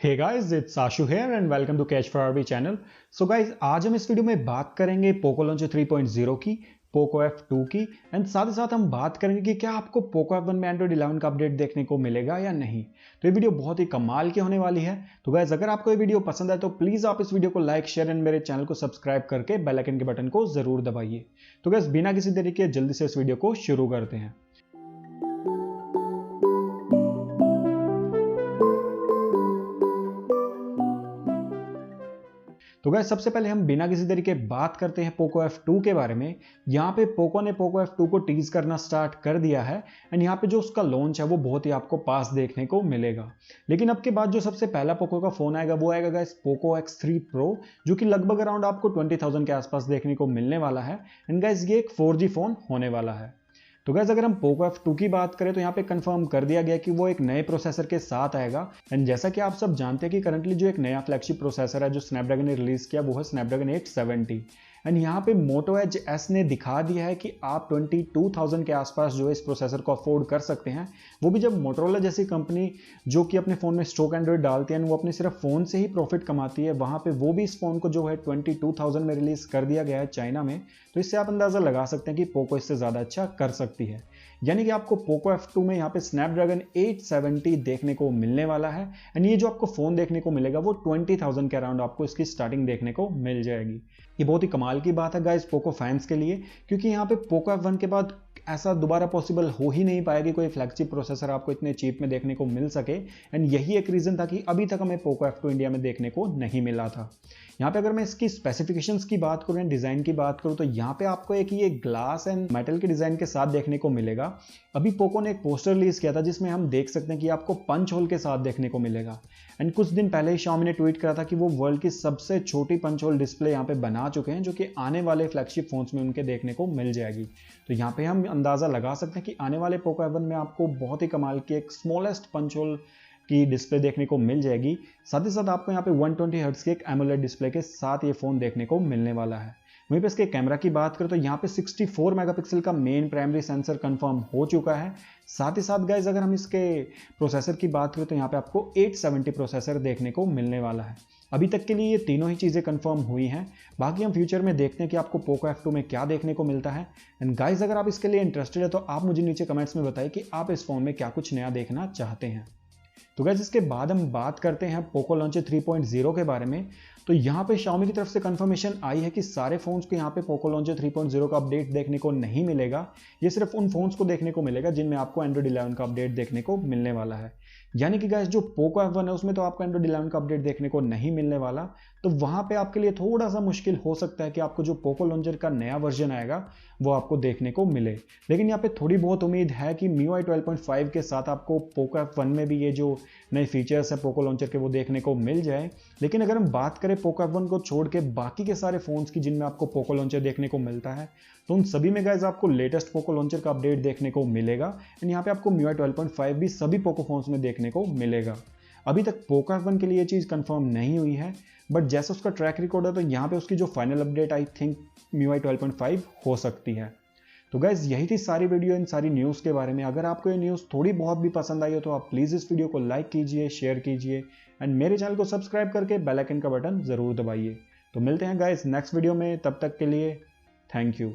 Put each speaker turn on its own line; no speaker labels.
Hey guys, it's Ashu here and welcome to catch for RB channel. So guys, आज हम इस video में बात करेंगे पोको लॉन्चर 3.0 की, पोको F2 की एंड साथ ही साथ हम बात करेंगे कि क्या आपको पोको F1 में एंड्रॉइड 11 का अपडेट देखने को मिलेगा या नहीं। तो ये वीडियो बहुत ही कमाल की होने वाली है। तो गाइस, अगर आपको ये वीडियो पसंद आए तो प्लीज आप इस वीडियो को लाइक, शेयर एंड मेरे चैनल को सब्सक्राइब करके बेल आइकन के बटन को जरूर दबाइए। तो गाइस, बिना किसी देरी के जल्दी से इस वीडियो को शुरू करते हैं। तो गाइस, सबसे पहले हम बिना किसी तरीके बात करते हैं पोको F2 के बारे में। यहाँ पे पोको ने पोको F2 को टीज करना स्टार्ट कर दिया है एंड यहाँ पे जो उसका लॉन्च है वो बहुत ही आपको पास देखने को मिलेगा। लेकिन अब के बाद जो सबसे पहला पोको का फोन आएगा वो आएगा गाइस पोको X3 Pro, जो कि लगभग अराउंड आपको 20,000 के आसपास देखने को मिलने वाला है। एंड गाइस, ये एक 4G फोन होने वाला है। तो गाइस, अगर हम पोको F2 की बात करें तो यहाँ पे कंफर्म कर दिया गया कि वो एक नए प्रोसेसर के साथ आएगा। एंड जैसा कि आप सब जानते हैं कि करंटली जो एक नया फ्लैगशिप प्रोसेसर है जो स्नैपड्रैगन ने रिलीज किया वो है स्नैपड्रैगन 870। एंड यहाँ पे मोटो एज एस ने दिखा दिया है कि आप 22,000 के आसपास जो है इस प्रोसेसर को अफोर्ड कर सकते हैं। वो भी जब मोटोरोला जैसी कंपनी जो कि अपने फोन में स्टॉक एंड्रॉइड डालती है वो अपने सिर्फ फोन से ही प्रॉफिट कमाती है, वहां पे वो भी इस फोन को जो है 22,000 में रिलीज कर दिया गया है चाइना में। तो इससे आप अंदाजा लगा सकते हैं कि पोको इससे ज्यादा अच्छा कर सकती है। यानी कि आपको पोको F2 में यहाँ पे स्नैपड्रैगन 870 देखने को मिलने वाला है। एंड ये जो आपको फोन देखने को मिलेगा वो 20,000 के अराउंड आपको इसकी स्टार्टिंग देखने को मिल जाएगी। ये बहुत ही कमाल की बात है गाइस पोको फैंस के लिए, क्योंकि यहाँ पे पोको F1 के बाद ऐसा दोबारा पॉसिबल हो ही नहीं पाएगा कि कोई फ्लैगशिप प्रोसेसर आपको इतने चीप में देखने को मिल सके। एंड यही एक रीजन था कि अभी तक हमें पोको F2 इंडिया में देखने को नहीं मिला था। यहाँ पे अगर मैं इसकी स्पेसिफिकेशंस की बात करूँ, डिजाइन की बात करूँ, तो यहाँ पे आपको एक ये ग्लास एंड मेटल के डिजाइन के साथ देखने को मिलेगा। अभी पोको ने एक पोस्टर रिलीज किया था जिसमें हम देख सकते हैं कि आपको पंच होल के साथ देखने को मिलेगा। एंड कुछ दिन पहले ही Xiaomi ने ट्वीट करा था कि वो वर्ल्ड की सबसे छोटी पंच होल डिस्प्ले यहाँ पे बना चुके हैं, जो कि आने वाले फ्लैगशिप फोन्स में उनके देखने को मिल जाएगी। तो यहाँ पे हम अंदाजा लगा सकते हैं कि आने वाले पोको F1 में आपको बहुत ही कमाल की एक स्मॉलेस्ट पंच होल की डिस्प्ले देखने को मिल जाएगी। साथ ही साथ आपको यहाँ पे 120 हर्ट्ज के एक एमोलेड डिस्प्ले के साथ ये फोन देखने को मिलने वाला है। वहीं पे इसके कैमरा की बात करें तो यहाँ पे 64 मेगापिक्सल का मेन प्राइमरी सेंसर कंफर्म हो चुका है। साथ ही साथ गाइज, अगर हम इसके प्रोसेसर की बात करें तो यहाँ पे आपको 870 प्रोसेसर देखने को मिलने वाला है। अभी तक के लिए ये तीनों ही चीज़ें कंफर्म हुई हैं। बाकी हम फ्यूचर में देखते हैं कि आपको पोको F2 में क्या देखने को मिलता है। एंड गाइज, अगर आप इसके लिए इंटरेस्टेड है तो आप मुझे नीचे कमेंट्स में बताइए कि आप इस फोन में क्या कुछ नया देखना चाहते हैं। तो गाइस, इसके बाद हम बात करते हैं पोको लॉन्चर 3.0 के बारे में। तो यहाँ पे Xiaomi की तरफ से कंफर्मेशन आई है कि सारे फोन्स को यहाँ पे पोको लॉन्चर 3.0 का अपडेट देखने को नहीं मिलेगा। ये सिर्फ उन फोन्स को देखने को मिलेगा जिनमें आपको एंड्रॉइड 11 का अपडेट देखने को मिलने वाला है। यानी कि गाइस, जो पोको F1 है उसमें तो आपको एंड्रॉइड 11 का अपडेट देखने को नहीं मिलने वाला। तो वहां पे आपके लिए थोड़ा सा मुश्किल हो सकता है कि आपको जो पोको लॉन्चर का नया वर्जन आएगा वो आपको देखने को मिले। लेकिन यहाँ पे थोड़ी बहुत उम्मीद है कि MIUI 12.5 के साथ आपको पोको F1 में भी ये जो नए फीचर्स है पोको लॉन्चर के वो देखने को मिल जाए। लेकिन अगर हम बात करें पोको F1 को छोड़ के बाकी के सारे फोन्स की जिनमें आपको पोको लॉन्चर देखने को मिलता है, तो उन सभी में गाइस आपको लेटेस्ट पोको लॉन्चर का अपडेट देखने को मिलेगा। एंड यहाँ पे आपको MIUI 12.5 भी सभी पोको फोन्स में देखने को मिलेगा। अभी तक पोको F1 के लिए ये चीज़ कंफर्म नहीं हुई है, बट जैसा उसका ट्रैक रिकॉर्ड है तो यहाँ पे उसकी जो final update I think MIUI 12.5 हो सकती है। तो गाइज, यही थी सारी वीडियो इन सारी न्यूज़ के बारे में। अगर आपको ये न्यूज़ थोड़ी बहुत भी पसंद आई हो तो आप प्लीज़ इस वीडियो को लाइक कीजिए, शेयर कीजिए एंड मेरे चैनल को सब्सक्राइब करके बेल आइकन का बटन ज़रूर दबाइए। तो मिलते हैं गाइज नेक्स्ट वीडियो में, तब तक के लिए थैंक यू।